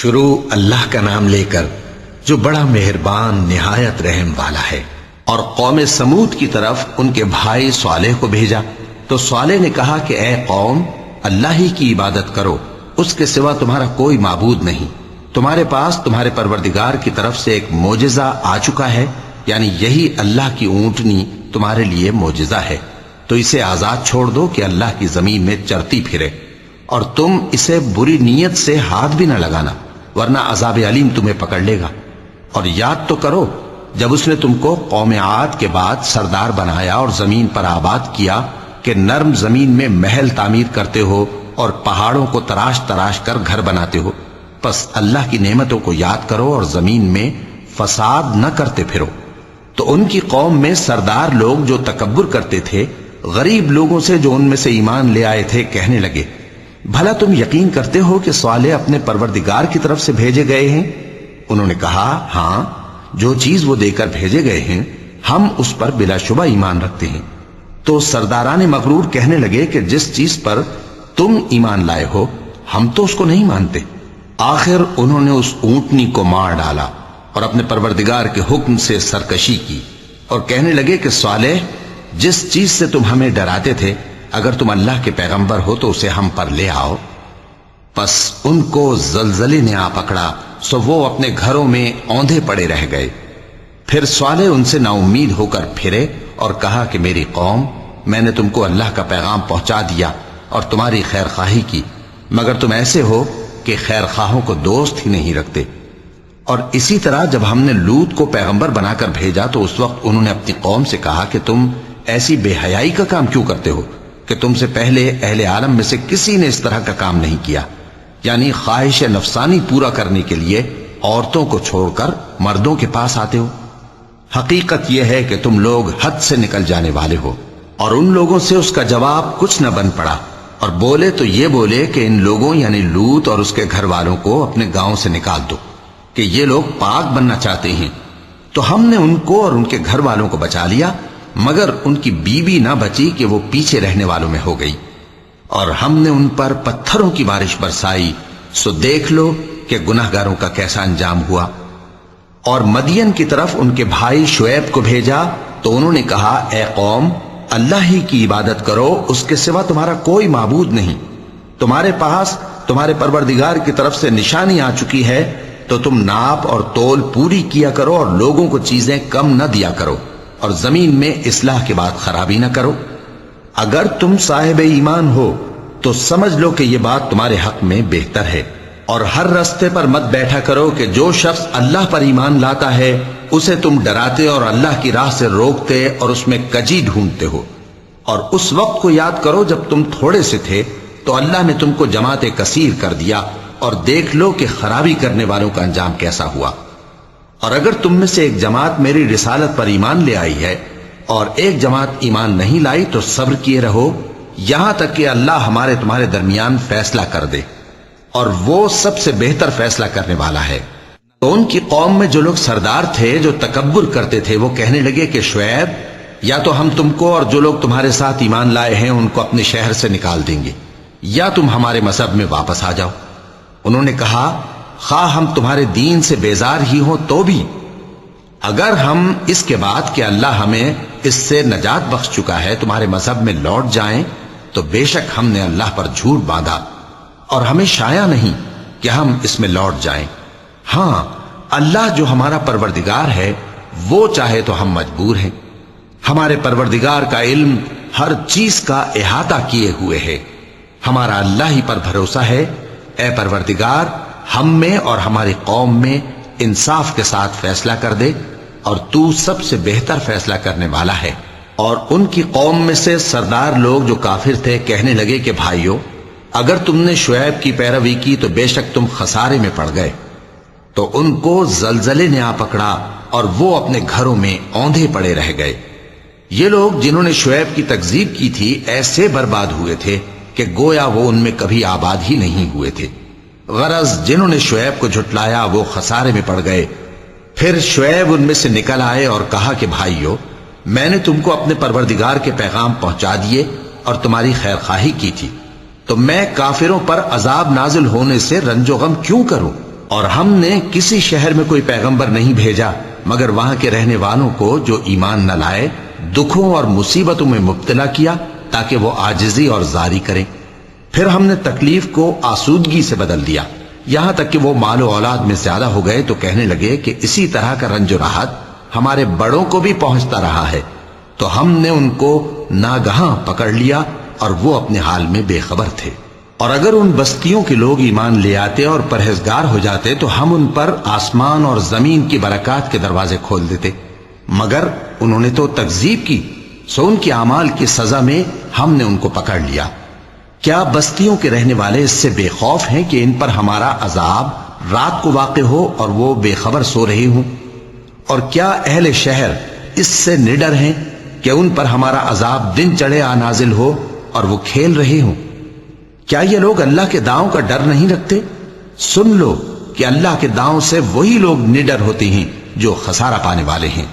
شروع اللہ کا نام لے کر جو بڑا مہربان نہایت رحم والا ہے۔ اور قوم سمود کی طرف ان کے بھائی صالح کو بھیجا تو صالح نے کہا کہ اے قوم، اللہ ہی کی عبادت کرو، اس کے سوا تمہارا کوئی معبود نہیں۔ تمہارے پاس تمہارے پروردگار کی طرف سے ایک معجزہ آ چکا ہے، یعنی یہی اللہ کی اونٹنی تمہارے لیے معجزہ ہے، تو اسے آزاد چھوڑ دو کہ اللہ کی زمین میں چرتی پھرے، اور تم اسے بری نیت سے ہاتھ بھی نہ لگانا، ورنہ عذاب علیم تمہیں پکڑ لے گا۔ اور یاد تو کرو جب اس نے تم کو قوم عاد کے بعد سردار بنایا اور زمین پر آباد کیا کہ نرم زمین میں محل تعمیر کرتے ہو اور پہاڑوں کو تراش تراش کر گھر بناتے ہو، پس اللہ کی نعمتوں کو یاد کرو اور زمین میں فساد نہ کرتے پھرو۔ تو ان کی قوم میں سردار لوگ جو تکبر کرتے تھے، غریب لوگوں سے جو ان میں سے ایمان لے آئے تھے، کہنے لگے، بھلا تم یقین کرتے ہو کہ صالح اپنے پروردگار کی طرف سے بھیجے گئے ہیں؟ انہوں نے کہا، ہاں، جو چیز وہ دے کر بھیجے گئے ہیں ہم اس پر بلا شبہ ایمان رکھتے ہیں۔ تو سرداران مغرور کہنے لگے کہ جس چیز پر تم ایمان لائے ہو ہم تو اس کو نہیں مانتے۔ آخر انہوں نے اس اونٹنی کو مار ڈالا اور اپنے پروردگار کے حکم سے سرکشی کی، اور کہنے لگے کہ صالح، جس چیز سے تم ہمیں ڈراتے تھے، اگر تم اللہ کے پیغمبر ہو تو اسے ہم پر لے آؤ۔ پس ان کو زلزلے نے آ پکڑا، سو وہ اپنے گھروں میں اوندھے پڑے رہ گئے۔ پھر صالح ان سے نا امید ہو کر پھرے اور کہا کہ میری قوم، میں نے تم کو اللہ کا پیغام پہنچا دیا اور تمہاری خیر خواہی کی، مگر تم ایسے ہو کہ خیر خواہوں کو دوست ہی نہیں رکھتے۔ اور اسی طرح جب ہم نے لوط کو پیغمبر بنا کر بھیجا تو اس وقت انہوں نے اپنی قوم سے کہا کہ تم ایسی بے حیائی کا کام کیوں کرتے ہو کہ تم سے پہلے اہل عالم میں سے کسی نے اس طرح کا کام نہیں کیا، یعنی خواہش نفسانی پورا کرنے کے لیے عورتوں کو چھوڑ کر مردوں کے پاس آتے ہو۔ حقیقت یہ ہے کہ تم لوگ حد سے نکل جانے والے ہو۔ اور ان لوگوں سے اس کا جواب کچھ نہ بن پڑا، اور بولے تو یہ بولے کہ ان لوگوں یعنی لوط اور اس کے گھر والوں کو اپنے گاؤں سے نکال دو کہ یہ لوگ پاک بننا چاہتے ہیں۔ تو ہم نے ان کو اور ان کے گھر والوں کو بچا لیا، مگر ان کی بیوی نہ بچی کہ وہ پیچھے رہنے والوں میں ہو گئی، اور ہم نے ان پر پتھروں کی بارش برسائی، سو دیکھ لو کہ گناہگاروں کا کیسا انجام ہوا۔ اور مدین کی طرف ان کے بھائی شعیب کو بھیجا تو انہوں نے کہا، اے قوم، اللہ ہی کی عبادت کرو، اس کے سوا تمہارا کوئی معبود نہیں۔ تمہارے پاس تمہارے پروردگار کی طرف سے نشانی آ چکی ہے، تو تم ناپ اور تول پوری کیا کرو اور لوگوں کو چیزیں کم نہ دیا کرو، اور زمین میں اصلاح کے بعد خرابی نہ کرو۔ اگر تم صاحب ایمان ہو تو سمجھ لو کہ یہ بات تمہارے حق میں بہتر ہے، اور ہر رستے پر مت بیٹھا کرو کہ جو شخص اللہ پر ایمان لاتا ہے اسے تم ڈراتے اور اللہ کی راہ سے روکتے اور اس میں کجی ڈھونڈتے ہو۔ اور اس وقت کو یاد کرو جب تم تھوڑے سے تھے تو اللہ نے تم کو جماعت کثیر کر دیا، اور دیکھ لو کہ خرابی کرنے والوں کا انجام کیسا ہوا۔ اور اگر تم میں سے ایک جماعت میری رسالت پر ایمان لے آئی ہے اور ایک جماعت ایمان نہیں لائی تو صبر کیے رہو یہاں تک کہ اللہ ہمارے تمہارے درمیان فیصلہ کر دے، اور وہ سب سے بہتر فیصلہ کرنے والا ہے۔ تو ان کی قوم میں جو لوگ سردار تھے جو تکبر کرتے تھے، وہ کہنے لگے کہ شعیب، یا تو ہم تم کو اور جو لوگ تمہارے ساتھ ایمان لائے ہیں ان کو اپنے شہر سے نکال دیں گے، یا تم ہمارے مذہب میں واپس آ جاؤ۔ انہوں نے کہا، خواہ ہم تمہارے دین سے بیزار ہی ہوں تو بھی، اگر ہم اس کے بعد کہ اللہ ہمیں اس سے نجات بخش چکا ہے تمہارے مذہب میں لوٹ جائیں تو بے شک ہم نے اللہ پر جھوٹ باندھا، اور ہمیں شایع نہیں کہ ہم اس میں لوٹ جائیں۔ ہاں، اللہ جو ہمارا پروردگار ہے وہ چاہے تو ہم مجبور ہیں۔ ہمارے پروردگار کا علم ہر چیز کا احاطہ کیے ہوئے ہے۔ ہمارا اللہ ہی پر بھروسہ ہے۔ اے پروردگار، ہم میں اور ہماری قوم میں انصاف کے ساتھ فیصلہ کر دے، اور تو سب سے بہتر فیصلہ کرنے والا ہے۔ اور ان کی قوم میں سے سردار لوگ جو کافر تھے کہنے لگے کہ بھائیو، اگر تم نے شعیب کی پیروی کی تو بے شک تم خسارے میں پڑ گئے۔ تو ان کو زلزلے نے آ پکڑا اور وہ اپنے گھروں میں اوندھے پڑے رہ گئے۔ یہ لوگ جنہوں نے شعیب کی تکذیب کی تھی ایسے برباد ہوئے تھے کہ گویا وہ ان میں کبھی آباد ہی نہیں ہوئے تھے۔ غرض جنہوں نے شعیب کو جھٹلایا وہ خسارے میں پڑ گئے۔ پھر شعیب ان میں سے نکل آئے اور کہا کہ بھائیو، میں نے تم کو اپنے پروردگار کے پیغام پہنچا دیے اور تمہاری خیر خواہی کی تھی، تو میں کافروں پر عذاب نازل ہونے سے رنج و غم کیوں کروں؟ اور ہم نے کسی شہر میں کوئی پیغمبر نہیں بھیجا مگر وہاں کے رہنے والوں کو جو ایمان نہ لائے دکھوں اور مصیبتوں میں مبتلا کیا تاکہ وہ عاجزی اور زاری کریں. پھر ہم نے تکلیف کو آسودگی سے بدل دیا یہاں تک کہ وہ مال و اولاد میں زیادہ ہو گئے تو کہنے لگے کہ اسی طرح کا رنج و راحت ہمارے بڑوں کو بھی پہنچتا رہا ہے. تو ہم نے ان کو ناگہاں پکڑ لیا اور وہ اپنے حال میں بے خبر تھے. اور اگر ان بستیوں کے لوگ ایمان لے آتے اور پرہیزگار ہو جاتے تو ہم ان پر آسمان اور زمین کی برکات کے دروازے کھول دیتے، مگر انہوں نے تو تکذیب کی، سو ان کے اعمال کی سزا میں ہم نے ان کو پکڑ لیا. کیا بستیوں کے رہنے والے اس سے بے خوف ہیں کہ ان پر ہمارا عذاب رات کو واقع ہو اور وہ بے خبر سو رہے ہوں؟ اور کیا اہل شہر اس سے نڈر ہیں کہ ان پر ہمارا عذاب دن چڑھے آ نازل ہو اور وہ کھیل رہے ہوں؟ کیا یہ لوگ اللہ کے داؤں کا ڈر نہیں رکھتے؟ سن لو کہ اللہ کے داؤں سے وہی لوگ نڈر ہوتے ہیں جو خسارہ پانے والے ہیں.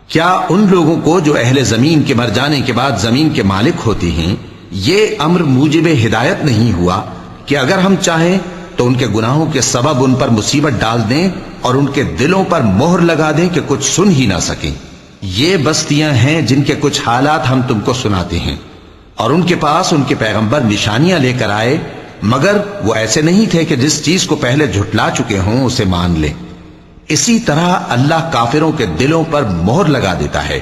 کیا ان لوگوں کو جو اہل زمین کے مر جانے کے بعد زمین کے مالک ہوتے ہیں یہ امر موجب ہدایت نہیں ہوا کہ اگر ہم چاہیں تو ان کے گناہوں کے سبب ان پر مصیبت ڈال دیں اور ان کے دلوں پر مہر لگا دیں کہ کچھ سن ہی نہ سکیں؟ یہ بستیاں ہیں جن کے کچھ حالات ہم تم کو سناتے ہیں، اور ان کے پاس ان کے پیغمبر نشانیاں لے کر آئے مگر وہ ایسے نہیں تھے کہ جس چیز کو پہلے جھٹلا چکے ہوں اسے مان لیں. اسی طرح اللہ کافروں کے دلوں پر مہر لگا دیتا ہے،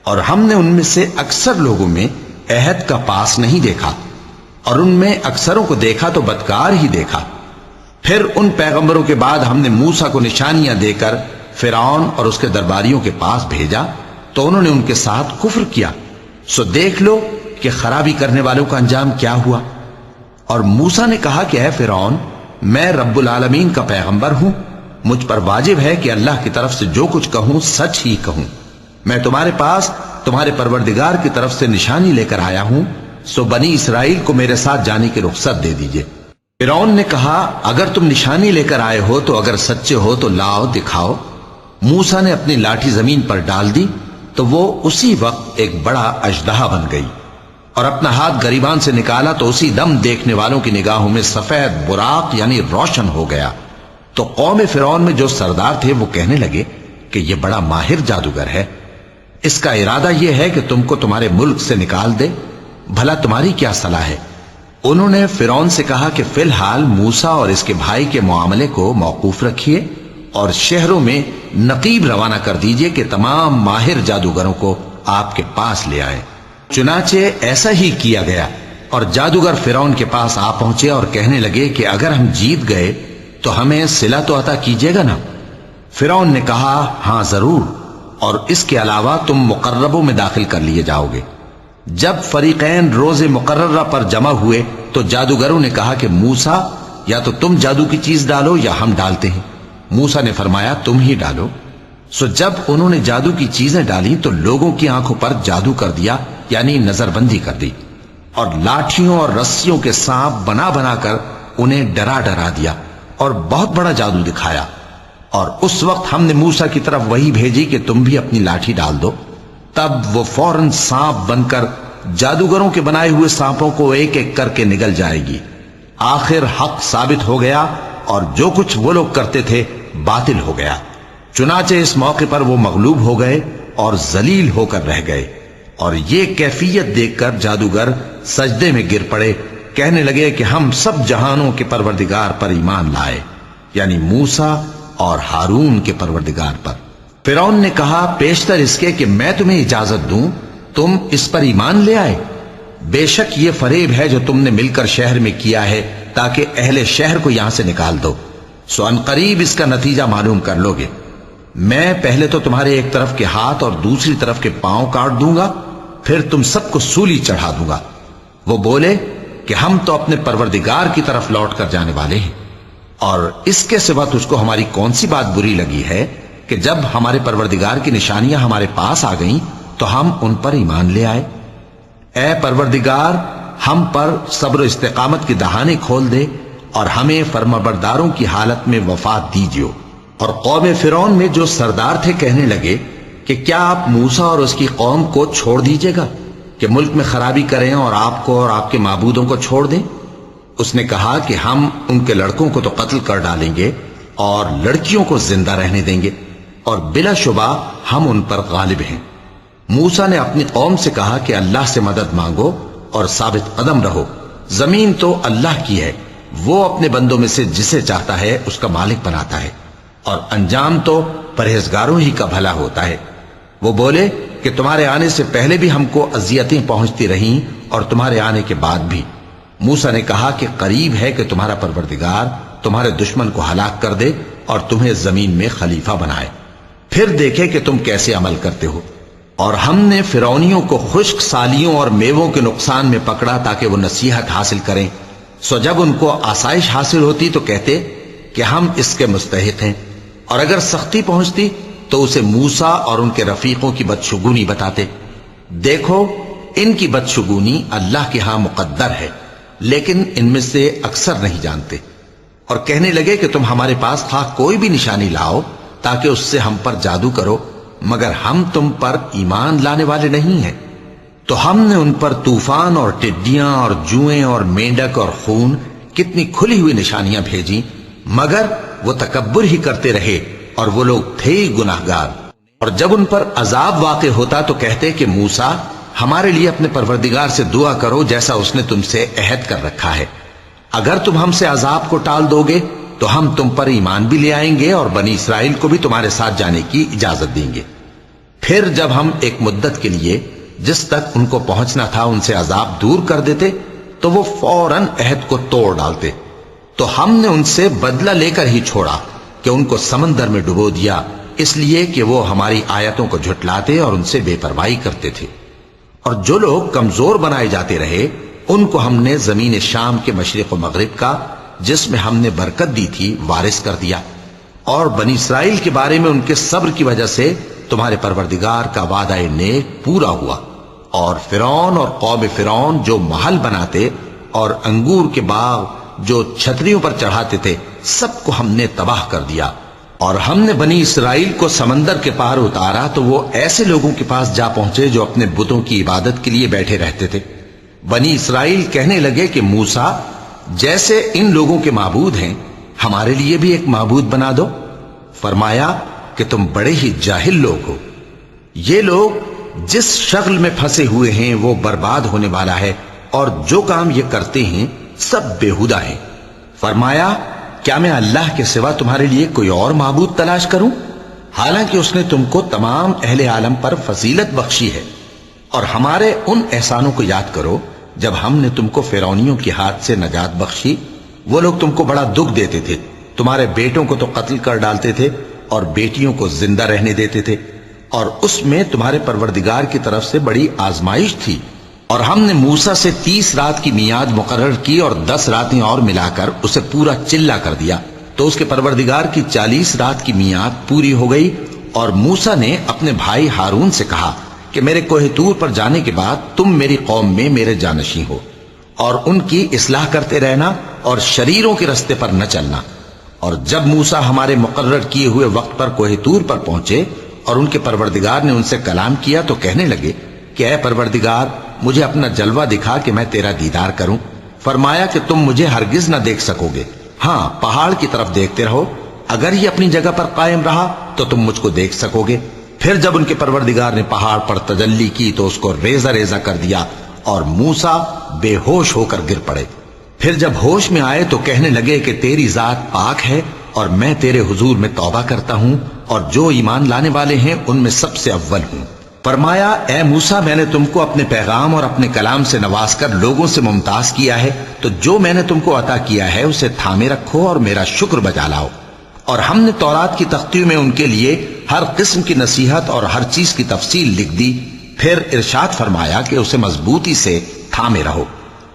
اور ہم نے ان میں سے اکثر لوگوں میں عہد کا پاس نہیں دیکھا اور ان میں اکثروں کو دیکھا تو بدکار ہی دیکھا. پھر ان پیغمبروں کے بعد ہم نے موسیٰ کو نشانیاں دے کر فرعون اور اس کے درباریوں کے پاس بھیجا تو انہوں نے ان کے ساتھ کفر کیا، سو دیکھ لو کہ خرابی کرنے والوں کا انجام کیا ہوا. اور موسیٰ نے کہا کہ اے فرعون، میں رب العالمین کا پیغمبر ہوں، مجھ پر واجب ہے کہ اللہ کی طرف سے جو کچھ کہوں سچ ہی کہوں. میں تمہارے پاس تمہارے پروردگار کی طرف سے نشانی لے کر آیا ہوں، سو بنی اسرائیل کو میرے ساتھ جانے کی رخصت دے دیجئے. فرعون نے کہا اگر تم نشانی لے کر آئے ہو تو اگر سچے ہو تو لاؤ دکھاؤ. موسیٰ نے اپنی لاٹھی زمین پر ڈال دی تو وہ اسی وقت ایک بڑا اژدہا بن گئی، اور اپنا ہاتھ گریبان سے نکالا تو اسی دم دیکھنے والوں کی نگاہوں میں سفید براق یعنی روشن ہو گیا. تو قوم فرعون میں جو سردار تھے وہ کہنے لگے کہ یہ بڑا ماہر جادوگر ہے، اس کا ارادہ یہ ہے کہ تم کو تمہارے ملک سے نکال دے، بھلا تمہاری کیا صلاح ہے؟ انہوں نے فرعون سے کہا کہ فی الحال موسیٰ اور اس کے بھائی کے معاملے کو موقوف رکھیے اور شہروں میں نقیب روانہ کر دیجئے کہ تمام ماہر جادوگروں کو آپ کے پاس لے آئے. چنانچہ ایسا ہی کیا گیا، اور جادوگر فرعون کے پاس آ پہنچے اور کہنے لگے کہ اگر ہم جیت گئے تو ہمیں صلہ تو عطا کیجیے گا نا؟ فرعون نے کہا ہاں ضرور، اور اس کے علاوہ تم مقربوں میں داخل کر لیے جاؤ گے. جب فریقین روز مقررہ پر جمع ہوئے تو جادوگروں نے کہا کہ موسیٰ یا تو تم جادو کی چیز ڈالو یا ہم ڈالتے ہیں. موسیٰ نے فرمایا تم ہی ڈالو. سو جب انہوں نے جادو کی چیزیں ڈالی تو لوگوں کی آنکھوں پر جادو کر دیا یعنی نظر بندی کر دی، اور لاٹھیوں اور رسیوں کے سانپ بنا بنا کر انہیں ڈرا ڈرا دیا اور بہت بڑا جادو دکھایا. اور اس وقت ہم نے موسیٰ کی طرف وہی بھیجی کہ تم بھی اپنی لاٹھی ڈال دو. تب وہ فوراً سانپ بن کر جادوگروں کے بنائے ہوئے سانپوں کو ایک ایک کر کے نگل جائے گی. آخر حق ثابت ہو گیا اور جو کچھ وہ لوگ کرتے تھے باطل ہو گیا. چنانچہ اس موقع پر وہ مغلوب ہو گئے اور ذلیل ہو کر رہ گئے. اور یہ کیفیت دیکھ کر جادوگر سجدے میں گر پڑے، کہنے لگے کہ ہم سب جہانوں کے پروردگار پر ایمان لائے، یعنی موسیٰ اور ہارون کے پروردگار پر. فرعون نے کہا پیشتر اس کے کہ میں تمہیں اجازت دوں تم اس پر ایمان لے آئے. بے شک یہ فریب ہے جو تم نے مل کر شہر میں کیا ہے تاکہ اہل شہر کو یہاں سے نکال دو، سو ان قریب اس کا نتیجہ معلوم کر لو گے. میں پہلے تو تمہارے ایک طرف کے ہاتھ اور دوسری طرف کے پاؤں کاٹ دوں گا، پھر تم سب کو سولی چڑھا دوں گا. وہ بولے کہ ہم تو اپنے پروردگار کی طرف لوٹ کر جانے والے ہیں، اور اس کے سوا تجھ کو ہماری کون سی بات بری لگی ہے کہ جب ہمارے پروردگار کی نشانیاں ہمارے پاس آ گئیں تو ہم ان پر ایمان لے آئے. اے پروردگار، ہم پر صبر و استقامت کی دہانے کھول دے اور ہمیں فرمانبرداروں کی حالت میں وفات دیجیو. اور قوم فرعون میں جو سردار تھے کہنے لگے کہ کیا آپ موسیٰ اور اس کی قوم کو چھوڑ دیجیے گا کہ ملک میں خرابی کریں اور آپ کو اور آپ کے معبودوں کو چھوڑ دیں؟ اس نے کہا کہ ہم ان کے لڑکوں کو تو قتل کر ڈالیں گے اور لڑکیوں کو زندہ رہنے دیں گے، اور بلا شبہ ہم ان پر غالب ہیں۔ موسیٰ نے اپنی قوم سے کہا کہ اللہ سے مدد مانگو اور ثابت قدم رہو، زمین تو اللہ کی ہے، وہ اپنے بندوں میں سے جسے چاہتا ہے اس کا مالک بناتا ہے، اور انجام تو پرہیزگاروں ہی کا بھلا ہوتا ہے۔ وہ بولے کہ تمہارے آنے سے پہلے بھی ہم کو اذیتیں پہنچتی رہیں اور تمہارے آنے کے بعد بھی۔ موسیٰ نے کہا کہ قریب ہے کہ تمہارا پروردگار تمہارے دشمن کو ہلاک کر دے اور تمہیں زمین میں خلیفہ بنائے، پھر دیکھے کہ تم کیسے عمل کرتے ہو۔ اور ہم نے فرعونیوں کو خشک سالیوں اور میووں کے نقصان میں پکڑا تاکہ وہ نصیحت حاصل کریں، سو جب ان کو آسائش حاصل ہوتی تو کہتے کہ ہم اس کے مستحق ہیں، اور اگر سختی پہنچتی تو اسے موسیٰ اور ان کے رفیقوں کی بدشگونی بتاتے۔ دیکھو ان کی بدشگونی اللہ کے ہاں مقدر ہے، لیکن ان میں سے اکثر نہیں جانتے۔ اور کہنے لگے کہ تم ہمارے پاس خواہ کوئی بھی نشانی لاؤ تاکہ اس سے ہم پر جادو کرو، مگر ہم تم پر ایمان لانے والے نہیں ہیں۔ تو ہم نے ان پر طوفان اور ٹڈیاں اور جوئیں اور مینڈک اور خون کتنی کھلی ہوئی نشانیاں بھیجی، مگر وہ تکبر ہی کرتے رہے اور وہ لوگ تھے ہی گناہگار۔ اور جب ان پر عذاب واقع ہوتا تو کہتے کہ موسیٰ ہمارے لیے اپنے پروردگار سے دعا کرو جیسا اس نے تم سے عہد کر رکھا ہے، اگر تم ہم سے عذاب کو ٹال دو گے تو ہم تم پر ایمان بھی لے آئیں گے اور بنی اسرائیل کو بھی تمہارے ساتھ جانے کی اجازت دیں گے۔ پھر جب ہم ایک مدت کے لیے جس تک ان کو پہنچنا تھا ان سے عذاب دور کر دیتے تو وہ فوراً عہد کو توڑ ڈالتے، تو ہم نے ان سے بدلہ لے کر ہی چھوڑا کہ ان کو سمندر میں ڈبو دیا، اس لیے کہ وہ ہماری آیتوں کو جھٹلاتے اور ان سے بے پرواہی کرتے تھے۔ اور جو لوگ کمزور بنائے جاتے رہے ان کو ہم نے زمین شام کے مشرق و مغرب کا جس میں ہم نے برکت دی تھی وارث کر دیا۔ اور بنی اسرائیل کے بارے میں ان کے صبر کی وجہ سے تمہارے پروردگار کا وعدہ نیک پورا ہوا۔ اور فرعون اور قوم فرعون جو محل بناتے اور انگور کے باغ جو چھتریوں پر چڑھاتے تھے سب کو ہم نے تباہ کر دیا۔ اور ہم نے بنی اسرائیل کو سمندر کے پار اتارا تو وہ ایسے لوگوں کے پاس جا پہنچے جو اپنے بتوں کی عبادت کے لیے بیٹھے رہتے تھے۔ بنی اسرائیل کہنے لگے کہ موسیٰ جیسے ان لوگوں کے معبود ہیں ہمارے لیے بھی ایک معبود بنا دو۔ فرمایا کہ تم بڑے ہی جاہل لوگ ہو، یہ لوگ جس شغل میں پھنسے ہوئے ہیں وہ برباد ہونے والا ہے، اور جو کام یہ کرتے ہیں سب بےہودہ ہیں۔ فرمایا کیا میں اللہ کے سوا تمہارے لیے کوئی اور معبود تلاش کروں، حالانکہ اس نے تم کو تمام اہل عالم پر فضیلت بخشی ہے۔ اور ہمارے ان احسانوں کو یاد کرو جب ہم نے تم کو فرعونیوں کے ہاتھ سے نجات بخشی، وہ لوگ تم کو بڑا دکھ دیتے تھے، تمہارے بیٹوں کو تو قتل کر ڈالتے تھے اور بیٹیوں کو زندہ رہنے دیتے تھے، اور اس میں تمہارے پروردگار کی طرف سے بڑی آزمائش تھی۔ اور ہم نے موسیٰ سے 30 رات کی میعاد مقرر کی اور 10 راتیں اور ملا کر اسے پورا چلا کر دیا، تو اس کے پروردگار کی 40 رات کی میعاد پوری ہو گئی۔ اور موسیٰ نے اپنے بھائی ہارون سے کہا کہ میرے کوہ طور پر جانے کے بعد تم میری قوم میں میرے جانشین ہو، اور ان کی اصلاح کرتے رہنا اور شریروں کے رستے پر نہ چلنا۔ اور جب موسیٰ ہمارے مقرر کیے ہوئے وقت پر کوہ طور پر پہنچے اور ان کے پروردگار نے ان سے کلام کیا تو کہنے لگے کہ اے پروردگار مجھے اپنا جلوہ دکھا کہ میں تیرا دیدار کروں۔ فرمایا کہ تم مجھے ہرگز نہ دیکھ سکو گے، ہاں پہاڑ کی طرف دیکھتے رہو، اگر یہ اپنی جگہ پر قائم رہا تو تم مجھ کو دیکھ سکو گے۔ پھر جب ان کے پروردگار نے پہاڑ پر تجلی کی تو اس کو ریزہ ریزہ کر دیا اور موسیٰ بے ہوش ہو کر گر پڑے۔ پھر جب ہوش میں آئے تو کہنے لگے کہ تیری ذات پاک ہے اور میں تیرے حضور میں توبہ کرتا ہوں اور جو ایمان لانے والے ہیں ان میں سب سے اول ہوں۔ فرمایا اے موسیٰ میں نے تم کو اپنے پیغام اور اپنے کلام سے نواز کر لوگوں سے ممتاز کیا ہے، تو جو میں نے تم کو عطا کیا ہے اسے تھامے رکھو اور میرا شکر بجا لاؤ۔ اور ہم نے تورات کی تختیوں میں ان کے لیے ہر قسم کی نصیحت اور ہر چیز کی تفصیل لکھ دی۔ پھر ارشاد فرمایا کہ اسے مضبوطی سے تھامے رہو،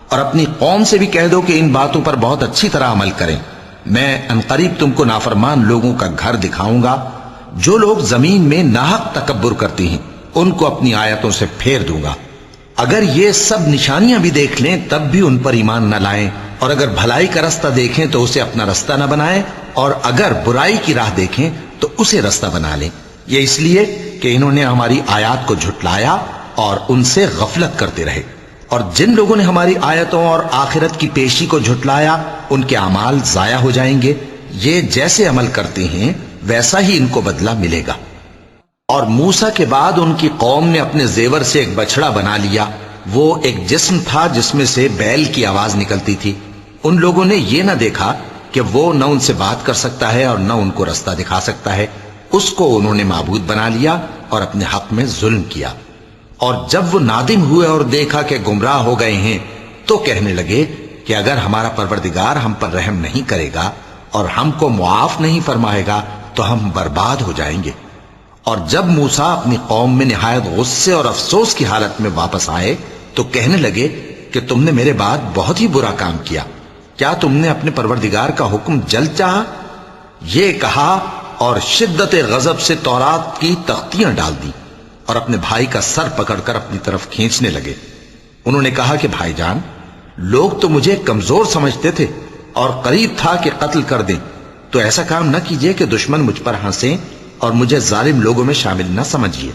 اور اپنی قوم سے بھی کہہ دو کہ ان باتوں پر بہت اچھی طرح عمل کریں۔ میں انقریب تم کو نافرمان لوگوں کا گھر دکھاؤں گا، جو لوگ زمین میں ناحق تکبر کرتی ہیں ان کو اپنی آیتوں سے پھیر دوں گا۔ اگر یہ سب نشانیاں بھی دیکھ لیں تب بھی ان پر ایمان نہ لائیں، اور اگر بھلائی کا رستہ دیکھیں تو اسے اپنا رستہ نہ بنائیں، اور اگر برائی کی راہ دیکھیں تو اسے رستہ بنا لیں۔ یہ اس لیے کہ انہوں نے ہماری آیات کو جھٹلایا اور ان سے غفلت کرتے رہے۔ اور جن لوگوں نے ہماری آیتوں اور آخرت کی پیشی کو جھٹلایا ان کے اعمال ضائع ہو جائیں گے، یہ جیسے عمل کرتے ہیں ویسا ہی ان کو بدلہ ملے گا۔ اور موسیٰ کے بعد ان کی قوم نے اپنے زیور سے ایک بچڑا بنا لیا، وہ ایک جسم تھا جس میں سے بیل کی آواز نکلتی تھی۔ ان لوگوں نے یہ نہ دیکھا کہ وہ نہ ان سے بات کر سکتا ہے اور نہ ان کو رستہ دکھا سکتا ہے، اس کو انہوں نے معبود بنا لیا اور اپنے حق میں ظلم کیا۔ اور جب وہ نادم ہوئے اور دیکھا کہ گمراہ ہو گئے ہیں تو کہنے لگے کہ اگر ہمارا پروردگار ہم پر رحم نہیں کرے گا اور ہم کو معاف نہیں فرمائے گا تو ہم برباد ہو جائیں گے۔ اور جب موسیٰ اپنی قوم میں نہایت غصے اور افسوس کی حالت میں واپس آئے تو کہنے لگے کہ تم نے میرے بعد بہت ہی برا کام کیا، کیا تم نے اپنے پروردگار کا حکم جلد چاہا؟ یہ کہا اور شدت غضب سے تورات کی تختیاں ڈال دی اور اپنے بھائی کا سر پکڑ کر اپنی طرف کھینچنے لگے۔ انہوں نے کہا کہ بھائی جان، لوگ تو مجھے کمزور سمجھتے تھے اور قریب تھا کہ قتل کر دیں، تو ایسا کام نہ کیجیے کہ دشمن مجھ پر ہنسیں اور مجھے ظالم لوگوں میں شامل نہ سمجھیے۔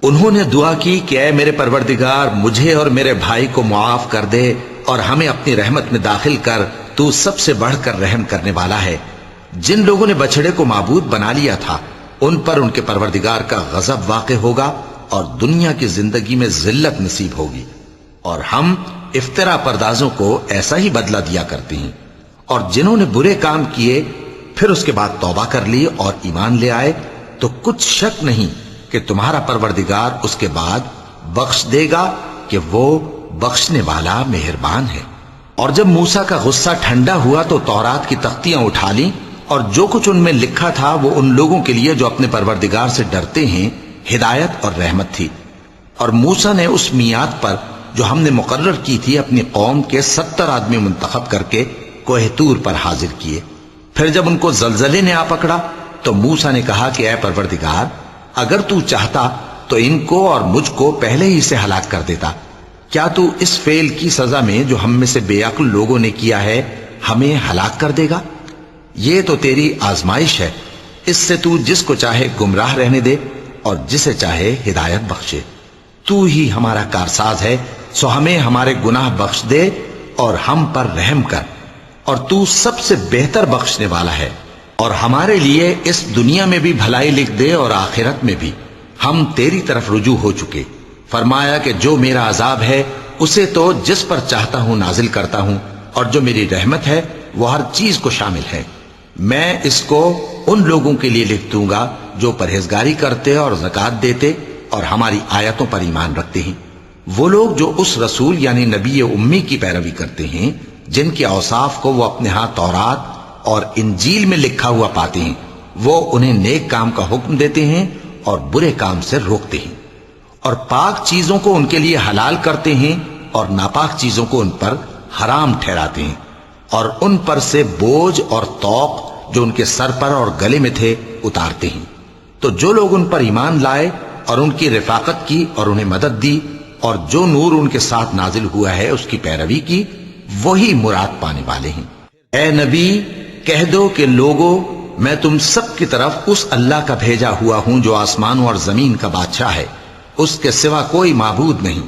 انہوں نے دعا کی کہ اے میرے پروردگار، مجھے اور میرے بھائی کو معاف کر دے اور ہمیں اپنی رحمت میں داخل کر، تو سب سے بڑھ کر رحم کرنے والا ہے۔ جن لوگوں نے بچڑے کو معبود بنا لیا تھا ان پر ان کے پروردگار کا غضب واقع ہوگا اور دنیا کی زندگی میں ذلت نصیب ہوگی، اور ہم افترا پردازوں کو ایسا ہی بدلہ دیا کرتے ہیں۔ اور جنہوں نے برے کام کیے پھر اس کے بعد توبہ کر لی اور ایمان لے آئے تو کچھ شک نہیں کہ تمہارا پروردگار اس کے بعد بخش دے گا کہ وہ بخشنے والا مہربان ہے۔ اور جب موسیٰ کا غصہ ٹھنڈا ہوا تو تورات کی تختیاں اٹھا لیں، اور جو کچھ ان میں لکھا تھا وہ ان لوگوں کے لیے جو اپنے پروردگار سے ڈرتے ہیں ہدایت اور رحمت تھی۔ اور موسیٰ نے اس میعاد پر جو ہم نے مقرر کی تھی اپنی قوم کے 70 آدمی منتخب کر کے کوہ طور پر حاضر کیے۔ پھر جب ان کو زلزلے نے آ پکڑا تو موسیٰ نے کہا کہ اے پروردگار، اگر تو چاہتا تو ان کو اور مجھ کو پہلے ہی سے ہلاک کر دیتا۔ کیا تو اس فعل کی سزا میں جو ہم میں سے بے عقل لوگوں نے کیا ہے ہمیں ہلاک کر دے گا؟ یہ تو تیری آزمائش ہے، اس سے تو جس کو چاہے گمراہ رہنے دے اور جسے چاہے ہدایت بخشے۔ تو ہی ہمارا کارساز ہے، سو ہمیں ہمارے گناہ بخش دے اور ہم پر رحم کر، اور تو سب سے بہتر بخشنے والا ہے۔ اور ہمارے لیے اس دنیا میں بھی بھلائی لکھ دے اور آخرت میں بھی، ہم تیری طرف رجوع ہو چکے۔ فرمایا کہ جو میرا عذاب ہے اسے تو جس پر چاہتا ہوں نازل کرتا ہوں، اور جو میری رحمت ہے وہ ہر چیز کو شامل ہے۔ میں اس کو ان لوگوں کے لیے لکھ دوں گا جو پرہیزگاری کرتے اور زکوٰۃ دیتے اور ہماری آیتوں پر ایمان رکھتے ہیں، وہ لوگ جو اس رسول یعنی نبی امی کی پیروی کرتے ہیں جن کے اوصاف کو وہ اپنے ہاں تورات اور انجیل میں لکھا ہوا پاتے ہیں، وہ انہیں نیک کام کا حکم دیتے ہیں اور برے کام سے روکتے ہیں، اور پاک چیزوں کو ان کے لیے حلال کرتے ہیں اور ناپاک چیزوں کو ان پر حرام ٹھہراتے ہیں، اور ان پر سے بوجھ اور طوق جو ان کے سر پر اور گلے میں تھے اتارتے ہیں۔ تو جو لوگ ان پر ایمان لائے اور ان کی رفاقت کی اور انہیں مدد دی اور جو نور ان کے ساتھ نازل ہوا ہے اس کی پیروی کی، وہی مراد پانے والے ہیں۔ اے نبی، کہہ دو کہ لوگو، میں تم سب کی طرف اس اللہ کا بھیجا ہوا ہوں جو آسمانوں اور زمین کا بادشاہ ہے، اس کے سوا کوئی معبود نہیں،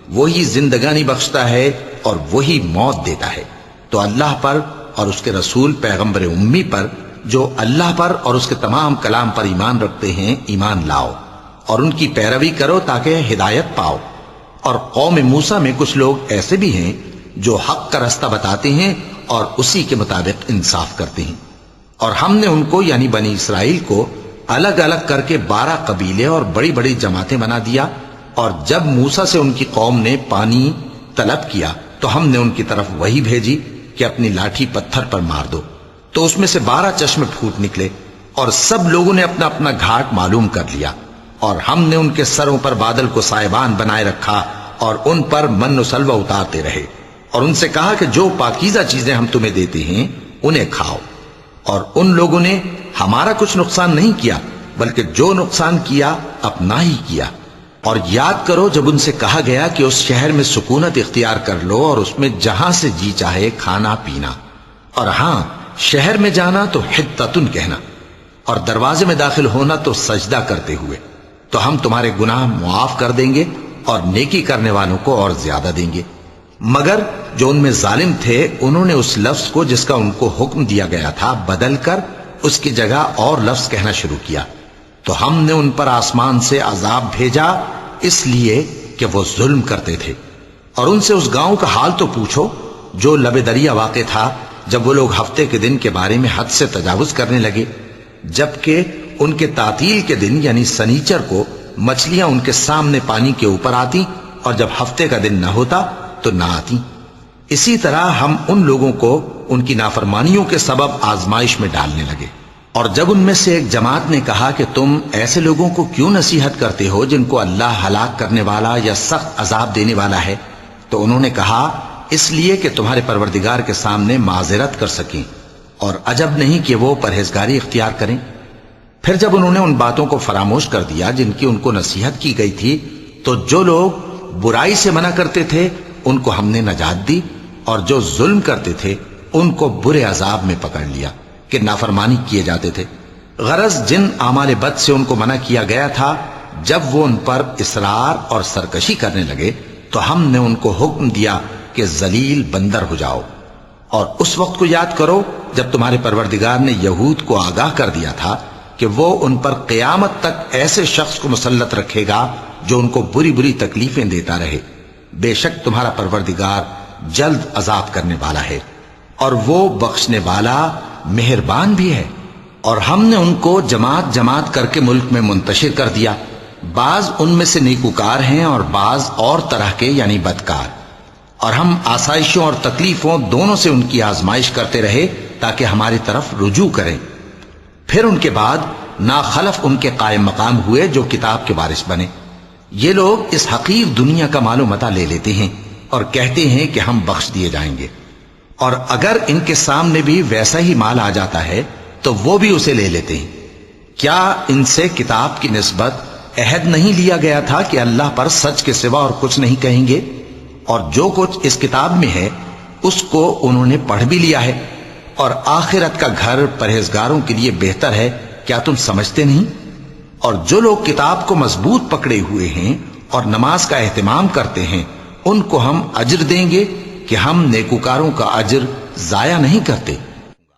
وہی زندگانی بخشتا ہے اور وہی موت دیتا ہے۔ تو اللہ پر اور اس کے رسول پیغمبر امی پر جو اللہ پر اور اس کے تمام کلام پر ایمان رکھتے ہیں ایمان لاؤ اور ان کی پیروی کرو تاکہ ہدایت پاؤ۔ اور قوم موسیٰ میں کچھ لوگ ایسے بھی ہیں جو حق کا رستہ بتاتے ہیں اور اسی کے مطابق انصاف کرتے ہیں۔ اور ہم نے ان کو یعنی بنی اسرائیل کو الگ الگ کر کے 12 قبیلے اور بڑی بڑی جماعتیں بنا دیا، اور جب موسیٰ سے ان کی قوم نے پانی طلب کیا تو ہم نے ان کی طرف وہی بھیجی کہ اپنی لاٹھی پتھر پر مار دو، تو اس میں سے 12 چشمے پھوٹ نکلے، اور سب لوگوں نے اپنا اپنا گھاٹ معلوم کر لیا، اور ہم نے ان کے سروں پر بادل کو سائبان بنائے رکھا اور ان پر من و سلوہ اتارتے رہے، اور ان سے کہا کہ جو پاکیزہ چیزیں ہم تمہیں دیتے ہیں انہیں کھاؤ۔ اور ان لوگوں نے ہمارا کچھ نقصان نہیں کیا بلکہ جو نقصان کیا اپنا ہی کیا۔ اور یاد کرو جب ان سے کہا گیا کہ اس شہر میں سکونت اختیار کر لو اور اس میں جہاں سے جی چاہے کھانا پینا، اور ہاں شہر میں جانا تو حطتن کہنا، اور دروازے میں داخل ہونا تو سجدہ کرتے ہوئے، تو ہم تمہارے گناہ معاف کر دیں گے اور نیکی کرنے والوں کو اور زیادہ دیں گے۔ مگر جو ان میں ظالم تھے انہوں نے اس لفظ کو جس کا ان کو حکم دیا گیا تھا بدل کر اس کی جگہ اور لفظ کہنا شروع کیا، تو ہم نے ان پر آسمان سے عذاب بھیجا اس لیے کہ وہ ظلم کرتے تھے۔ اور ان سے اس گاؤں کا حال تو پوچھو جو لب دریا واقع تھا، جب وہ لوگ ہفتے کے دن کے بارے میں حد سے تجاوز کرنے لگے، جبکہ ان کے تعطیل کے دن یعنی سنیچر کو مچھلیاں ان کے سامنے پانی کے اوپر آتی، اور جب ہفتے کا دن نہ ہوتا تو نہ آتی۔ اسی طرح ہم ان لوگوں کو ان کی نافرمانیوں کے سبب آزمائش میں ڈالنے لگے۔ اور جب ان میں سے ایک جماعت نے کہا کہ تم ایسے لوگوں کو کیوں نصیحت کرتے ہو جن کو اللہ ہلاک کرنے والا یا سخت عذاب دینے والا ہے، تو انہوں نے کہا اس لیے کہ تمہارے پروردگار کے سامنے معذرت کر سکیں، اور عجب نہیں کہ وہ پرہیزگاری اختیار کریں۔ پھر جب انہوں نے ان باتوں کو فراموش کر دیا جن کی ان کو نصیحت کی گئی تھی، تو جو لوگ برائی سے منع کرتے تھے ان کو ہم نے نجات دی، اور جو ظلم کرتے تھے ان کو برے عذاب میں پکڑ لیا کہ نافرمانی کیے جاتے تھے۔ غرض جن اعمال بد سے ان کو منع کیا گیا تھا، جب وہ ان پر اصرار اور سرکشی کرنے لگے تو ہم نے ان کو حکم دیا کہ ذلیل بندر ہو جاؤ۔ اور اس وقت کو یاد کرو جب تمہارے پروردگار نے یہود کو آگاہ کر دیا تھا کہ وہ ان پر قیامت تک ایسے شخص کو مسلط رکھے گا جو ان کو بری بری تکلیفیں دیتا رہے۔ بے شک تمہارا پروردگار جلد عذاب کرنے والا ہے، اور وہ بخشنے والا مہربان بھی ہے۔ اور ہم نے ان کو جماعت جماعت کر کے ملک میں منتشر کر دیا، بعض ان میں سے نیکوکار ہیں اور بعض اور طرح کے یعنی بدکار، اور ہم آسائشوں اور تکلیفوں دونوں سے ان کی آزمائش کرتے رہے تاکہ ہماری طرف رجوع کریں۔ پھر ان کے بعد ناخلف ان کے قائم مقام ہوئے جو کتاب کے وارث بنے۔ یہ لوگ اس حقیر دنیا کا مال و متاع لے لیتے ہیں اور کہتے ہیں کہ ہم بخش دیے جائیں گے، اور اگر ان کے سامنے بھی ویسا ہی مال آ جاتا ہے تو وہ بھی اسے لے لیتے ہیں۔ کیا ان سے کتاب کی نسبت عہد نہیں لیا گیا تھا کہ اللہ پر سچ کے سوا اور کچھ نہیں کہیں گے؟ اور جو کچھ اس کتاب میں ہے اس کو انہوں نے پڑھ بھی لیا ہے، اور آخرت کا گھر پرہیزگاروں کے لیے بہتر ہے، کیا تم سمجھتے نہیں؟ اور جو لوگ کتاب کو مضبوط پکڑے ہوئے ہیں اور نماز کا اہتمام کرتے ہیں ان کو ہم اجر دیں گے کہ ہم نیکوکاروں کا اجر ضائع نہیں کرتے۔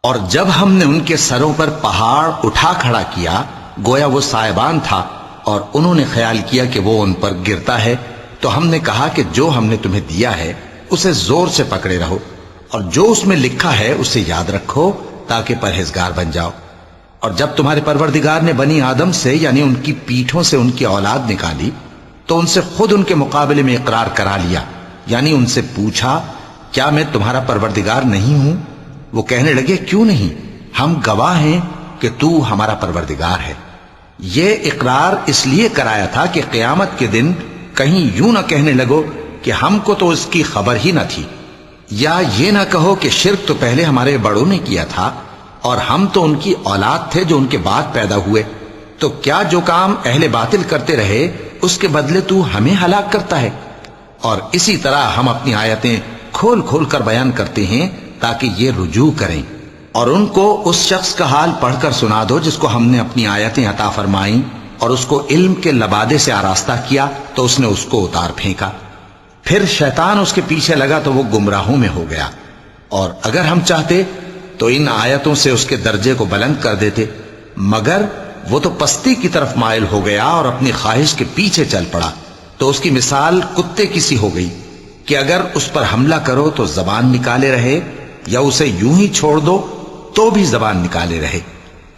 اور جب ہم نے ان کے سروں پر پہاڑ اٹھا کھڑا کیا گویا وہ سائبان تھا، اور انہوں نے خیال کیا کہ وہ ان پر گرتا ہے، تو ہم نے کہا کہ جو ہم نے تمہیں دیا ہے اسے زور سے پکڑے رہو، اور جو اس میں لکھا ہے اسے یاد رکھو تاکہ پرہیزگار بن جاؤ۔ اور جب تمہارے پروردگار نے بنی آدم سے یعنی ان کی پیٹھوں سے ان کی اولاد نکالی تو ان سے خود ان کے مقابلے میں اقرار کرا لیا، یعنی ان سے پوچھا کیا میں تمہارا پروردگار نہیں ہوں؟ وہ کہنے لگے کیوں نہیں، ہم گواہ ہیں کہ تو ہمارا پروردگار ہے۔ یہ اقرار اس لیے کرایا تھا کہ قیامت کے دن کہیں یوں نہ کہنے لگو کہ ہم کو تو اس کی خبر ہی نہ تھی، یا یہ نہ کہو کہ شرک تو پہلے ہمارے بڑوں نے کیا تھا اور ہم تو ان کی اولاد تھے جو ان کے بعد پیدا ہوئے، تو کیا جو کام اہل باطل کرتے رہے اس کے بدلے تو ہمیں ہلاک کرتا ہے؟ اور اسی طرح ہم اپنی آیتیں کھول کھول کر بیان کرتے ہیں تاکہ یہ رجوع کریں۔ اور ان کو اس شخص کا حال پڑھ کر سنا دو جس کو ہم نے اپنی آیتیں عطا فرمائیں اور اس کو علم کے لبادے سے آراستہ کیا تو اس نے اس کو اتار پھینکا، پھر شیطان اس کے پیچھے لگا تو وہ گمراہوں میں ہو گیا۔ اور اگر ہم چاہتے تو ان آیتوں سے اس کے درجے کو بلند کر دیتے، مگر وہ تو پستی کی طرف مائل ہو گیا اور اپنی خواہش کے پیچھے چل پڑا، تو اس کی مثال کتے کی سی ہو گئی کہ اگر اس پر حملہ کرو تو زبان نکالے رہے، یا اسے یوں ہی چھوڑ دو تو بھی زبان نکالے رہے۔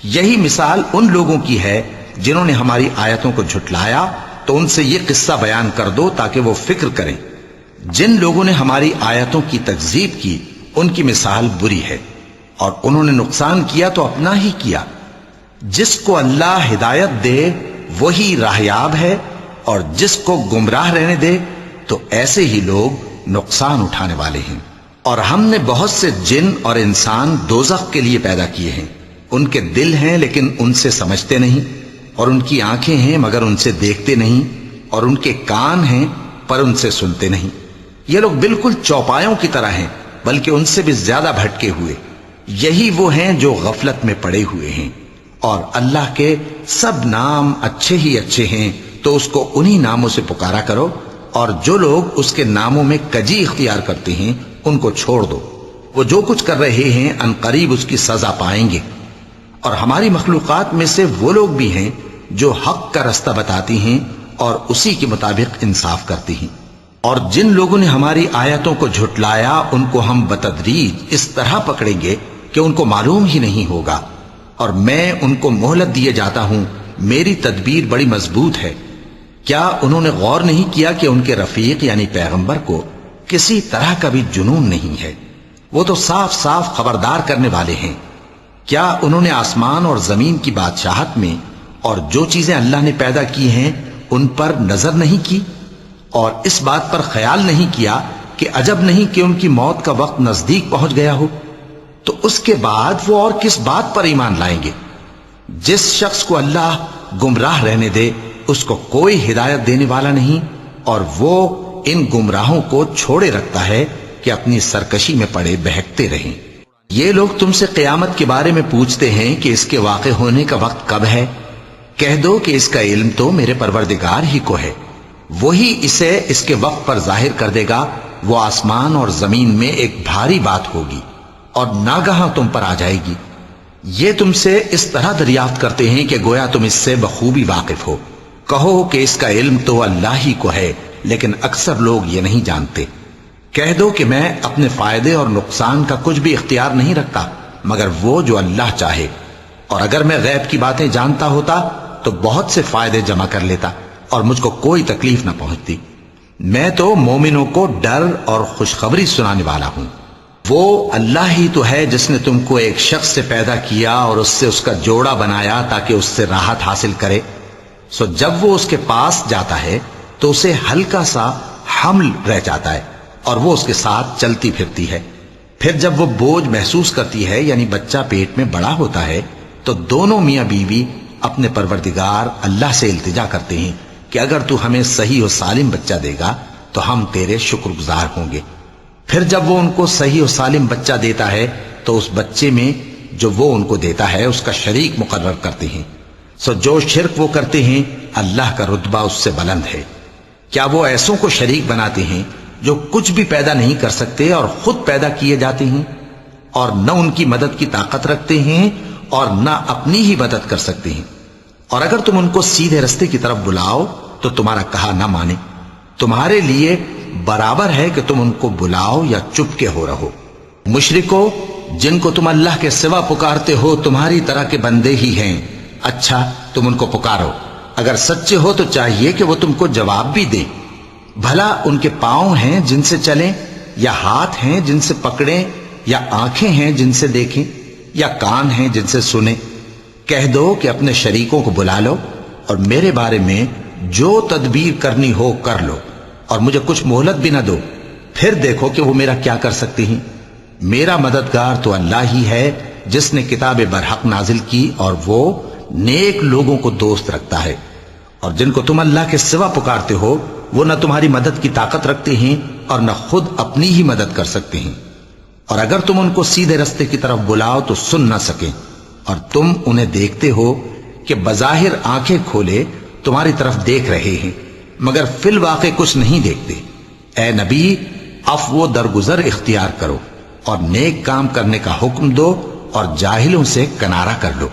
یہی مثال ان لوگوں کی ہے جنہوں نے ہماری آیتوں کو جھٹلایا، تو ان سے یہ قصہ بیان کر دو تاکہ وہ فکر کریں۔ جن لوگوں نے ہماری آیتوں کی تکذیب کی ان کی مثال بری ہے، اور انہوں نے نقصان کیا تو اپنا ہی کیا۔ جس کو اللہ ہدایت دے وہی راہیاب ہے، اور جس کو گمراہ رہنے دے تو ایسے ہی لوگ نقصان اٹھانے والے ہیں۔ اور ہم نے بہت سے جن اور انسان دوزخ کے لیے پیدا کیے ہیں، ان کے دل ہیں لیکن ان سے سمجھتے نہیں، اور ان کی آنکھیں ہیں مگر ان سے دیکھتے نہیں، اور ان کے کان ہیں پر ان سے سنتے نہیں۔ یہ لوگ بالکل چوپایوں کی طرح ہیں بلکہ ان سے بھی زیادہ بھٹکے ہوئے۔ یہی وہ ہیں جو غفلت میں پڑے ہوئے ہیں۔ اور اللہ کے سب نام اچھے ہی اچھے ہیں تو اس کو انہی ناموں سے پکارا کرو، اور جو لوگ اس کے ناموں میں کجی اختیار کرتے ہیں ان کو چھوڑ دو، وہ جو کچھ کر رہے ہیں ان قریب اس کی سزا پائیں گے۔ اور ہماری مخلوقات میں سے وہ لوگ بھی ہیں جو حق کا رستہ بتاتی ہیں اور اسی کے مطابق انصاف کرتی ہیں، اور جن لوگوں نے ہماری آیتوں کو جھٹلایا ان کو ہم بتدریج اس طرح پکڑیں گے کہ ان کو معلوم ہی نہیں ہوگا، اور میں ان کو مہلت دیے جاتا ہوں، میری تدبیر بڑی مضبوط ہے۔ کیا انہوں نے غور نہیں کیا کہ ان کے رفیق یعنی پیغمبر کو کسی طرح کا بھی جنون نہیں ہے، وہ تو صاف صاف خبردار کرنے والے ہیں۔ کیا انہوں نے آسمان اور زمین کی بادشاہت میں اور جو چیزیں اللہ نے پیدا کی ہیں ان پر نظر نہیں کی، اور اس بات پر خیال نہیں کیا کہ عجب نہیں کہ ان کی موت کا وقت نزدیک پہنچ گیا ہو؟ تو اس کے بعد وہ اور کس بات پر ایمان لائیں گے؟ جس شخص کو اللہ گمراہ رہنے دے اس کو کوئی ہدایت دینے والا نہیں، اور وہ ان گمراہوں کو چھوڑے رکھتا ہے کہ اپنی سرکشی میں پڑے بہکتے رہیں۔ یہ لوگ تم سے قیامت کے بارے میں پوچھتے ہیں کہ اس کے واقع ہونے کا وقت کب ہے؟ کہہ دو کہ اس کا علم تو میرے پروردگار ہی کو ہے، وہی اسے اس کے وقت پر ظاہر کر دے گا۔ وہ آسمان اور زمین میں ایک بھاری بات ہوگی اور ناگہاں تم پر آ جائے گی۔ یہ تم سے اس طرح دریافت کرتے ہیں کہ گویا تم اس سے بخوبی واقف ہو۔ کہو کہ اس کا علم تو اللہ ہی کو ہے، لیکن اکثر لوگ یہ نہیں جانتے۔ کہہ دو کہ میں اپنے فائدے اور نقصان کا کچھ بھی اختیار نہیں رکھتا مگر وہ جو اللہ چاہے، اور اگر میں غیب کی باتیں جانتا ہوتا تو بہت سے فائدے جمع کر لیتا اور مجھ کو کوئی تکلیف نہ پہنچتی۔ میں تو مومنوں کو ڈر اور خوشخبری سنانے والا ہوں۔ وہ اللہ ہی تو ہے جس نے تم کو ایک شخص سے پیدا کیا اور اس سے اس کا جوڑا بنایا تاکہ اس سے راحت حاصل کرے۔ سو جب وہ اس کے پاس جاتا ہے تو اسے ہلکا سا حمل رہ جاتا ہے اور وہ اس کے ساتھ چلتی پھرتی ہے۔ پھر جب وہ بوجھ محسوس کرتی ہے یعنی بچہ پیٹ میں بڑا ہوتا ہے تو دونوں میاں بیوی اپنے پروردگار اللہ سے التجا کرتے ہیں کہ اگر تو ہمیں صحیح و سالم بچہ دے گا تو ہم تیرے شکر گزار ہوں گے۔ پھر جب وہ ان کو صحیح و سالم بچہ دیتا ہے تو اس بچے میں جو وہ ان کو دیتا ہے اس کا شریک مقرر کرتے ہیں۔ سو جو شرک وہ کرتے ہیں اللہ کا رتبہ اس سے بلند ہے۔ کیا وہ ایسوں کو شریک بناتے ہیں جو کچھ بھی پیدا نہیں کر سکتے اور خود پیدا کیے جاتے ہیں، اور نہ ان کی مدد کی طاقت رکھتے ہیں اور نہ اپنی ہی مدد کر سکتے ہیں؟ اور اگر تم ان کو سیدھے رستے کی طرف بلاؤ تو تمہارا کہا نہ مانے۔ تمہارے لیے برابر ہے کہ تم ان کو بلاؤ یا چپ کے ہو رہو۔ مشرکو، جن کو تم اللہ کے سوا پکارتے ہو تمہاری طرح کے بندے ہی ہیں۔ اچھا تم ان کو پکارو، اگر سچے ہو تو چاہیے کہ وہ تم کو جواب بھی دیں۔ بھلا ان کے پاؤں ہیں جن سے چلیں، یا ہاتھ ہیں جن سے پکڑیں، یا آنکھیں ہیں جن سے دیکھیں، یا کان ہیں جن سے سنیں؟ کہہ دو کہ اپنے شریکوں کو بلا لو اور میرے بارے میں جو تدبیر کرنی ہو کر لو، اور مجھے کچھ مہلت بھی نہ دو، پھر دیکھو کہ وہ میرا کیا کر سکتے ہیں۔ میرا مددگار تو اللہ ہی ہے جس نے کتاب برحق نازل کی، اور وہ نیک لوگوں کو دوست رکھتا ہے۔ اور جن کو تم اللہ کے سوا پکارتے ہو وہ نہ تمہاری مدد کی طاقت رکھتے ہیں اور نہ خود اپنی ہی مدد کر سکتے ہیں، اور اگر تم ان کو سیدھے رستے کی طرف بلاؤ تو سن نہ سکیں، اور تم انہیں دیکھتے ہو کہ بظاہر آنکھیں کھولے تمہاری طرف دیکھ رہے ہیں مگر فی الواقع کچھ نہیں دیکھتے۔ اے نبی، عفو و درگزر اختیار کرو اور نیک کام کرنے کا حکم دو اور جاہلوں سے کنارہ کر لو۔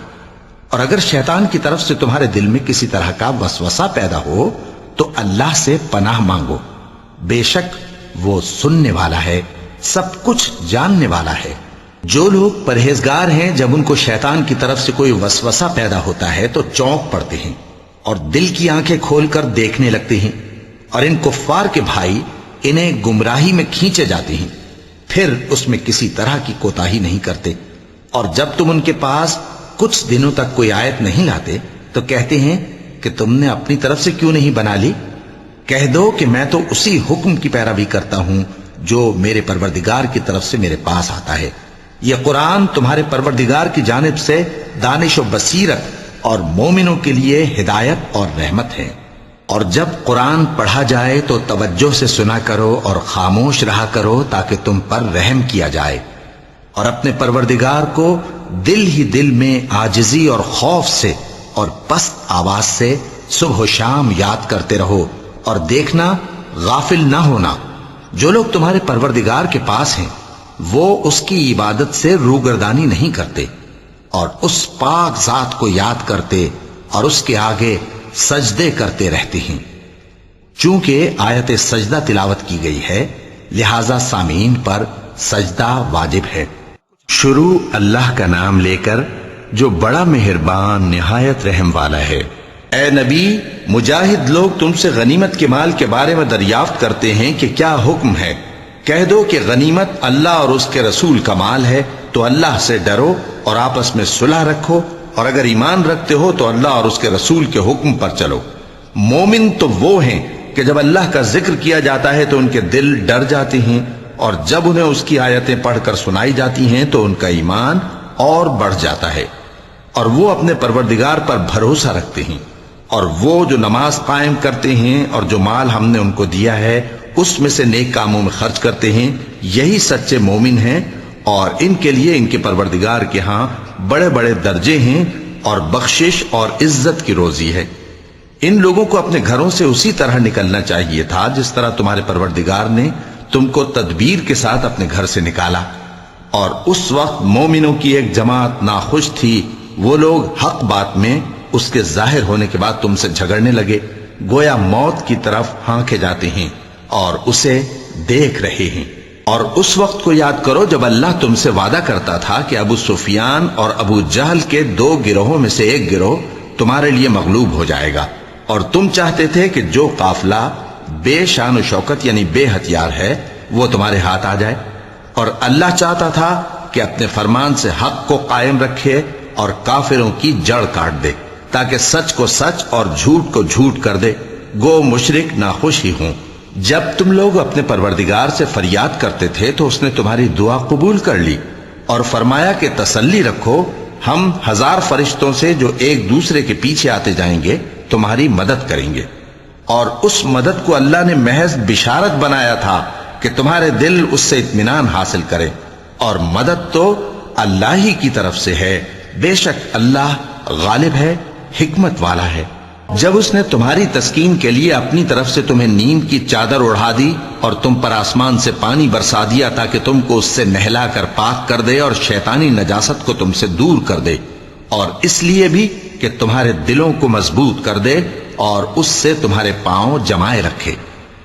اور اگر شیطان کی طرف سے تمہارے دل میں کسی طرح کا وسوسہ پیدا ہو تو اللہ سے پناہ مانگو، بے شک وہ سننے والا ہے، سب کچھ جاننے والا ہے۔ جو لوگ پرہیزگار ہیں جب ان کو شیطان کی طرف سے کوئی وسوسہ پیدا ہوتا ہے تو چونک پڑتے ہیں اور دل کی آنکھیں کھول کر دیکھنے لگتے ہیں، اور ان کفار کے بھائی انہیں گمراہی میں کھینچے جاتے ہیں، پھر اس میں کسی طرح کی کوتاہی نہیں کرتے۔ اور جب تم ان کے پاس کچھ دنوں تک کوئی آیت نہیں لاتے تو کہتے ہیں کہ تم نے اپنی طرف سے کیوں نہیں بنا لی؟ کہہ دو کہ میں تو اسی حکم کی پیروی کرتا ہوں جو میرے پروردگار کی طرف سے میرے پاس آتا ہے۔ یہ قرآن تمہارے پروردگار کی جانب سے دانش و بصیرت اور مومنوں کے لیے ہدایت اور رحمت ہے۔ اور جب قرآن پڑھا جائے تو توجہ سے سنا کرو اور خاموش رہا کرو تاکہ تم پر رحم کیا جائے، اور اپنے پروردگار کو دل ہی دل میں عاجزی اور خوف سے اور پست آواز سے صبح و شام یاد کرتے رہو، اور دیکھنا غافل نہ ہونا۔ جو لوگ تمہارے پروردگار کے پاس ہیں وہ اس کی عبادت سے روگردانی نہیں کرتے، اور اس پاک ذات کو یاد کرتے اور اس کے آگے سجدے کرتے رہتے ہیں۔ چونکہ آیت سجدہ تلاوت کی گئی ہے لہذا سامعین پر سجدہ واجب ہے۔ شروع اللہ کا نام لے کر جو بڑا مہربان نہایت رحم والا ہے۔ اے نبی، مجاہد لوگ تم سے غنیمت کے مال کے بارے میں دریافت کرتے ہیں کہ کیا حکم ہے۔ کہہ دو کہ غنیمت اللہ اور اس کے رسول کا مال ہے، تو اللہ سے ڈرو اور آپس میں صلح رکھو، اور اگر ایمان رکھتے ہو تو اللہ اور اس کے رسول کے حکم پر چلو۔ مومن تو وہ ہیں کہ جب اللہ کا ذکر کیا جاتا ہے تو ان کے دل ڈر جاتے ہیں، اور جب انہیں اس کی آیتیں پڑھ کر سنائی جاتی ہیں تو ان کا ایمان اور بڑھ جاتا ہے، اور وہ اپنے پروردگار پر بھروسہ رکھتے ہیں، اور وہ جو نماز قائم کرتے ہیں اور جو مال ہم نے ان کو دیا ہے اس میں سے نیک کاموں میں خرچ کرتے ہیں، یہی سچے مومن ہیں، اور ان کے لیے ان کے پروردگار کے ہاں بڑے بڑے درجے ہیں اور بخشش اور عزت کی روزی ہے۔ ان لوگوں کو اپنے گھروں سے اسی طرح نکلنا چاہیے تھا جس طرح تمہارے پروردگار نے تم کو تدبیر کے ساتھ اپنے گھر سے نکالا، اور اس وقت مومنوں کی ایک جماعت ناخوش تھی، وہ لوگ حق بات میں اس کے ظاہر ہونے کے بعد تم سے جھگڑنے لگے، گویا موت کی طرف ہانکے جاتے ہیں اور اسے دیکھ رہے ہیں۔ اور اس وقت کو یاد کرو جب اللہ تم سے وعدہ کرتا تھا کہ ابو سفیان اور ابو جہل کے 2 گروہوں میں سے ایک گروہ تمہارے لیے مغلوب ہو جائے گا، اور تم چاہتے تھے کہ جو قافلہ بے شان و شوکت یعنی بے ہتھیار ہے وہ تمہارے ہاتھ آ جائے، اور اللہ چاہتا تھا کہ اپنے فرمان سے حق کو قائم رکھے اور کافروں کی جڑ کاٹ دے، تاکہ سچ کو سچ اور جھوٹ کو جھوٹ کر دے، گو مشرک ناخوش ہی ہوں۔ جب تم لوگ اپنے پروردگار سے فریاد کرتے تھے تو اس نے تمہاری دعا قبول کر لی اور فرمایا کہ تسلی رکھو، ہم 1000 فرشتوں سے جو ایک دوسرے کے پیچھے آتے جائیں گے تمہاری مدد کریں گے۔ اور اس مدد کو اللہ نے محض بشارت بنایا تھا کہ تمہارے دل اس سے اطمینان حاصل کرے، اور مدد تو اللہ ہی کی طرف سے ہے، بے شک اللہ غالب ہے، حکمت والا ہے۔ جب اس نے تمہاری تسکین کے لیے اپنی طرف سے تمہیں نیند کی چادر اڑھا دی اور تم پر آسمان سے پانی برسا دیا تاکہ تم کو اس سے نہلا کر پاک کر دے اور شیطانی نجاست کو تم سے دور کر دے، اور اس لیے بھی کہ تمہارے دلوں کو مضبوط کر دے اور اس سے تمہارے پاؤں جمائے رکھے،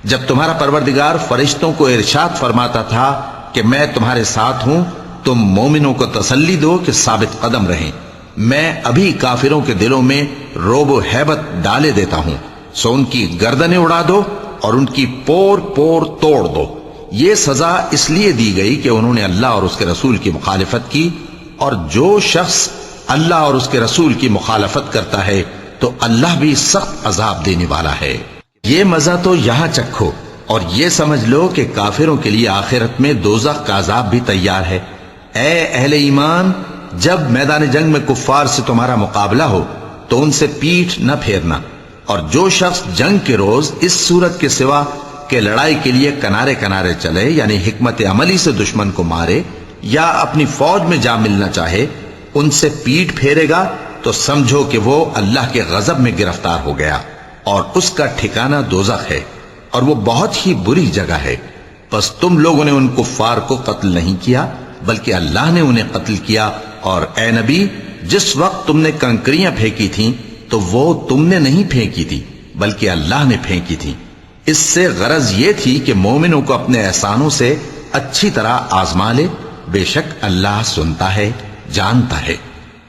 جب تمہارا پروردگار فرشتوں کو ارشاد فرماتا تھا کہ میں تمہارے ساتھ ہوں، تم مومنوں کو تسلی دو کہ ثابت قدم رہیں، میں ابھی کافروں کے دلوں میں روب و ہیبت ڈالے دیتا ہوں، سو ان کی گردنیں اڑا دو اور ان کی پور پور توڑ دو۔ یہ سزا اس لیے دی گئی کہ انہوں نے اللہ اور اس کے رسول کی مخالفت کی، اور جو شخص اللہ اور اس کے رسول کی مخالفت کرتا ہے تو اللہ بھی سخت عذاب دینے والا ہے۔ یہ مزہ تو یہاں چکھو اور یہ سمجھ لو کہ کافروں کے لیے آخرت میں دوزخ کا عذاب بھی تیار ہے۔ اے اہل ایمان، جب میدان جنگ میں کفار سے تمہارا مقابلہ ہو تو ان سے پیٹھ نہ پھیرنا، اور جو شخص جنگ کے روز اس صورت کے سوا کہ لڑائی کے لیے کنارے کنارے چلے یعنی حکمت عملی سے دشمن کو مارے یا اپنی فوج میں جا ملنا چاہے، ان سے پیٹھ پھیرے گا تو سمجھو کہ وہ اللہ کے غضب میں گرفتار ہو گیا، اور اس کا ٹھکانہ دوزخ ہے، اور وہ بہت ہی بری جگہ ہے۔ پس تم لوگوں نے ان کفار کو قتل نہیں کیا بلکہ اللہ نے انہیں قتل کیا، اور اے نبی، جس وقت تم نے کنکریاں پھینکی تھیں تو وہ تم نے نہیں پھینکی تھی بلکہ اللہ نے پھینکی تھی۔ اس سے غرض یہ تھی کہ مومنوں کو اپنے احسانوں سے اچھی طرح آزما لے، بے شک اللہ سنتا ہے، جانتا ہے۔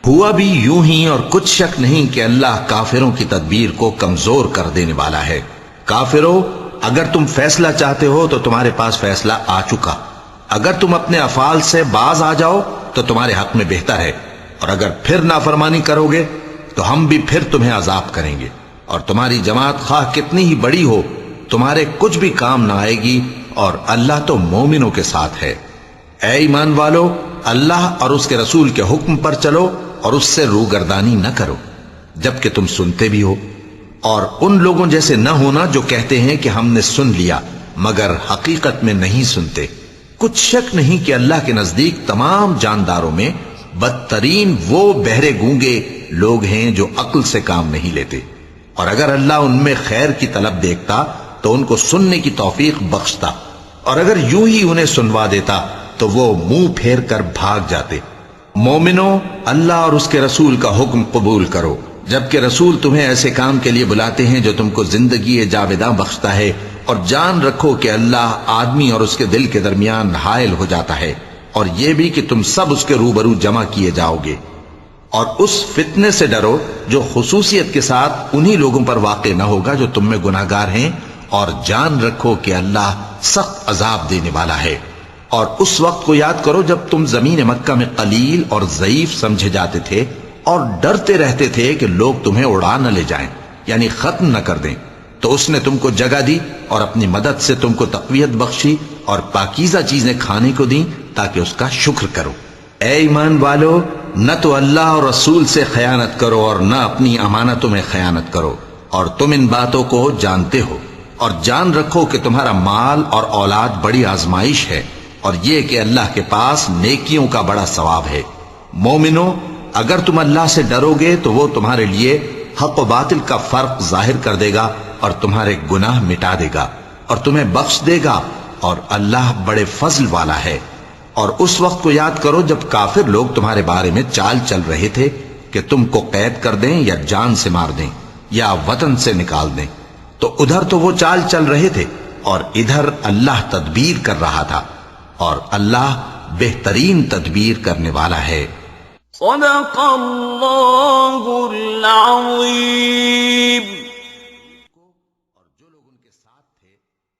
ہوا بھی یوں ہی، اور کچھ شک نہیں کہ اللہ کافروں کی تدبیر کو کمزور کر دینے والا ہے۔ کافروں، اگر تم فیصلہ چاہتے ہو تو تمہارے پاس فیصلہ آ چکا، اگر تم اپنے افعال سے باز آ جاؤ تو تمہارے حق میں بہتر ہے، اور اگر پھر نافرمانی کرو گے تو ہم بھی پھر تمہیں عذاب کریں گے، اور تمہاری جماعت خواہ کتنی ہی بڑی ہو تمہارے کچھ بھی کام نہ آئے گی، اور اللہ تو مومنوں کے ساتھ ہے۔ اے ایمان والو، اللہ اور اس کے رسول کے حکم پر چلو اور اس سے روگردانی نہ کرو جبکہ تم سنتے بھی ہو، اور ان لوگوں جیسے نہ ہونا جو کہتے ہیں کہ ہم نے سن لیا مگر حقیقت میں نہیں سنتے۔ کچھ شک نہیں کہ اللہ کے نزدیک تمام جانداروں میں بدترین وہ بہرے گونگے لوگ ہیں جو عقل سے کام نہیں لیتے، اور اگر اللہ ان میں خیر کی طلب دیکھتا تو ان کو سننے کی توفیق بخشتا، اور اگر یوں ہی انہیں سنوا دیتا تو وہ منہ پھیر کر بھاگ جاتے۔ مومنو، اللہ اور اس کے رسول کا حکم قبول کرو، جبکہ رسول تمہیں ایسے کام کے لیے بلاتے ہیں جو تم کو زندگی جاوداں بخشتا ہے، اور جان رکھو کہ اللہ آدمی اور اس کے دل کے درمیان حائل ہو جاتا ہے، اور یہ بھی کہ تم سب اس کے روبرو جمع کیے جاؤ گے۔ اور اس فتنے سے ڈرو جو خصوصیت کے ساتھ انہی لوگوں پر واقع نہ ہوگا جو تم میں گناہگار ہیں، اور جان رکھو کہ اللہ سخت عذاب دینے والا ہے۔ اور اس وقت کو یاد کرو جب تم زمین مکہ میں قلیل اور ضعیف سمجھے جاتے تھے اور ڈرتے رہتے تھے کہ لوگ تمہیں اڑا نہ لے جائیں، یعنی ختم نہ کر دیں، تو اس نے تم کو جگہ دی اور اپنی مدد سے تم کو تقویت بخشی اور پاکیزہ چیزیں کھانے کو دیں تاکہ اس کا شکر کرو۔ اے ایمان والو، نہ تو اللہ اور رسول سے خیانت کرو اور نہ اپنی امانتوں میں خیانت کرو، اور تم ان باتوں کو جانتے ہو، اور جان رکھو کہ تمہارا مال اور اولاد بڑی آزمائش ہے، اور یہ کہ اللہ کے پاس نیکیوں کا بڑا ثواب ہے۔ مومنو، اگر تم اللہ سے ڈرو گے تو وہ تمہارے لیے حق و باطل کا فرق ظاہر کر دے گا اور تمہارے گناہ مٹا دے گا اور تمہیں بخش دے گا، اور اللہ بڑے فضل والا ہے۔ اور اس وقت کو یاد کرو جب کافر لوگ تمہارے بارے میں چال چل رہے تھے کہ تم کو قید کر دیں یا جان سے مار دیں یا وطن سے نکال دیں، تو ادھر تو وہ چال چل رہے تھے اور ادھر اللہ تدبیر کر رہا تھا، اور اللہ بہترین تدبیر کرنے والا ہے۔ صدق اللہ العظیم۔